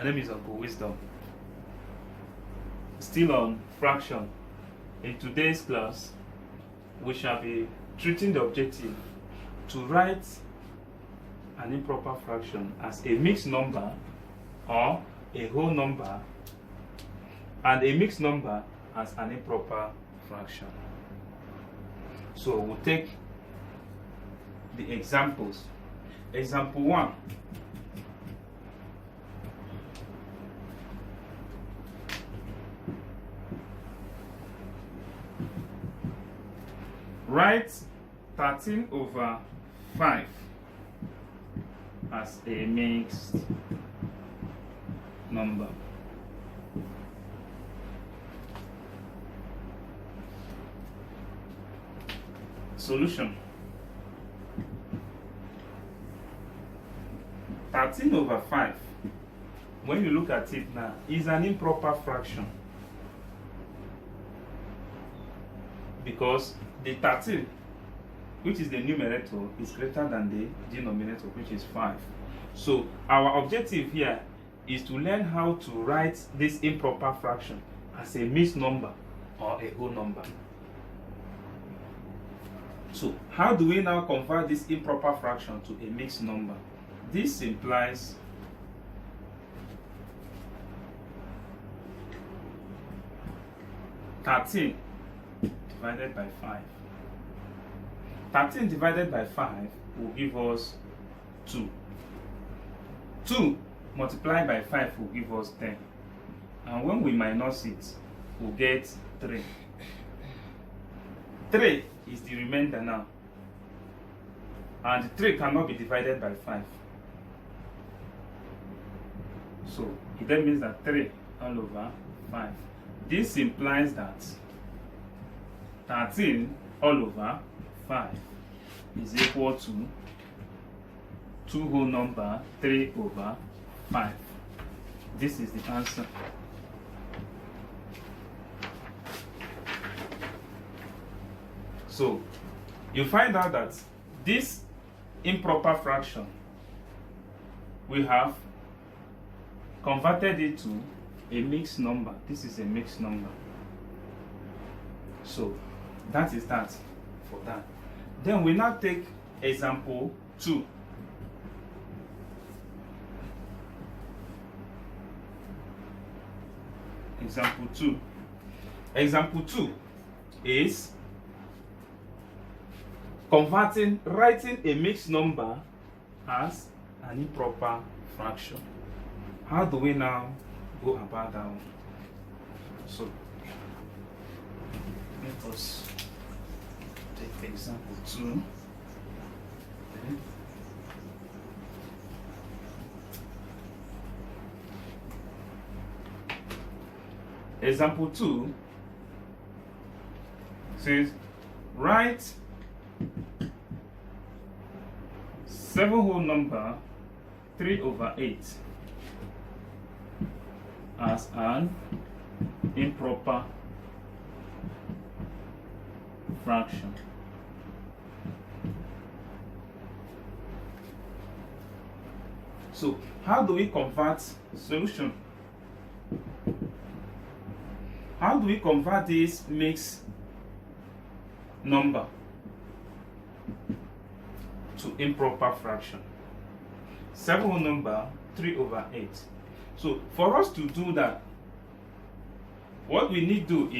name is Uncle Wisdom. Still on fraction. In today's class, we shall be treating the objective to write an improper fraction as a mixed number or a whole number, and a mixed number as an improper fraction. So we'll take the examples. Example 1. Write 13/5 as a mixed number. Solution. 13/5, when you look at it now, is an improper fraction, because the 13, which is the numerator, is greater than the denominator, which is 5. So our objective here is to learn how to write this improper fraction as a mixed number or a whole number. So how do we now convert this improper fraction to a mixed number? This implies (13) divided by 5. 13 divided by 5 will give us 2. 2 multiplied by 5 will give us 10. And when we minus it, we'll get 3. 3 is the remainder now. And 3 cannot be divided by 5. So it then means that 3 all over 5. This implies that 13 all over 5 is equal to 2 whole number 3/5. This is the answer. So you find out that this improper fraction, we have converted it to a mixed number. This is a mixed number. So that is that for that. Then we now take example 2. Example 2. Example 2 is writing a mixed number as an improper fraction. How do we now go about that one? So let us take example 2. Example 2 says write 7 whole number 3/8 as an improper fraction. So how do we convert solution? How do we convert this mixed number to improper fraction? 7 whole number 3/8. So for us to do that, what we need to do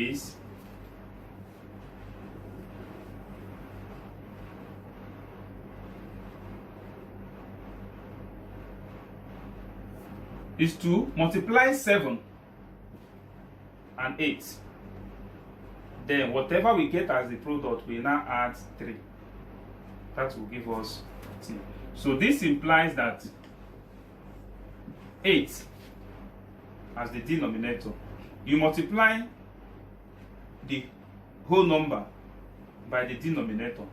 is to multiply 7 and 8. Then whatever we get as the product, we now add 3. That will give us 10. So this implies that 8 as the denominator, you multiply the whole number by the denominator,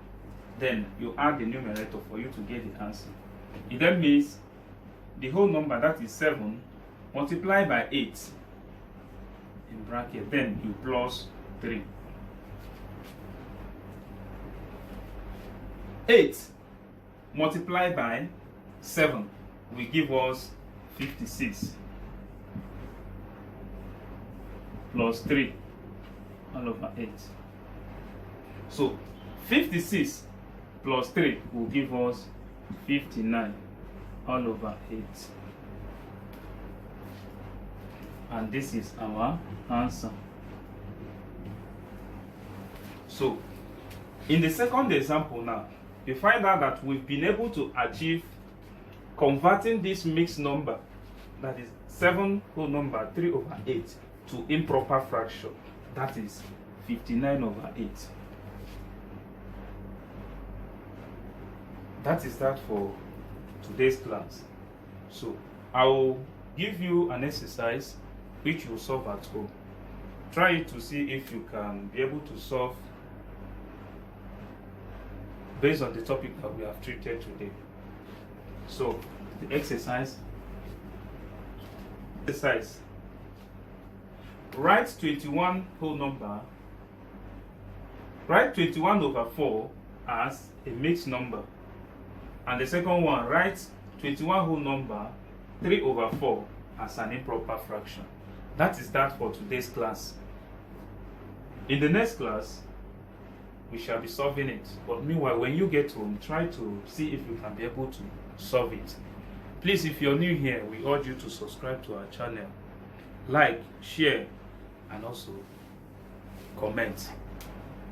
then you add the numerator for you to get the answer. It then means the whole number, that is 7, multiplied by 8 in bracket, then you plus 3. 8 multiplied by 7 will give us 56. plus 3 all over 8. So 56 plus 3 will give us 59 all over 8. And this is our answer. So in the second example now, you find out that we've been able to achieve converting this mixed number, that is 7 whole number 3 over 8, to improper fraction, that is 59 over 8. That is that for today's class. So I will give you an exercise which you will solve at home. Try it to see if you can be able to solve based on the topic that we have treated today. So the exercise, write 21 whole number, write 21 over 4 as a mixed number, and the second one, write 21 whole number 3 over 4 as an improper fraction. That is that for today's class. In the next class, we shall be solving it. But meanwhile, when you get home, try to see if you can be able to solve it. Please, if you're new here, we urge you to subscribe to our channel, like, share, and also comment.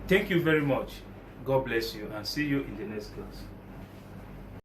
Thank you very much. God bless you, and see you in the next class.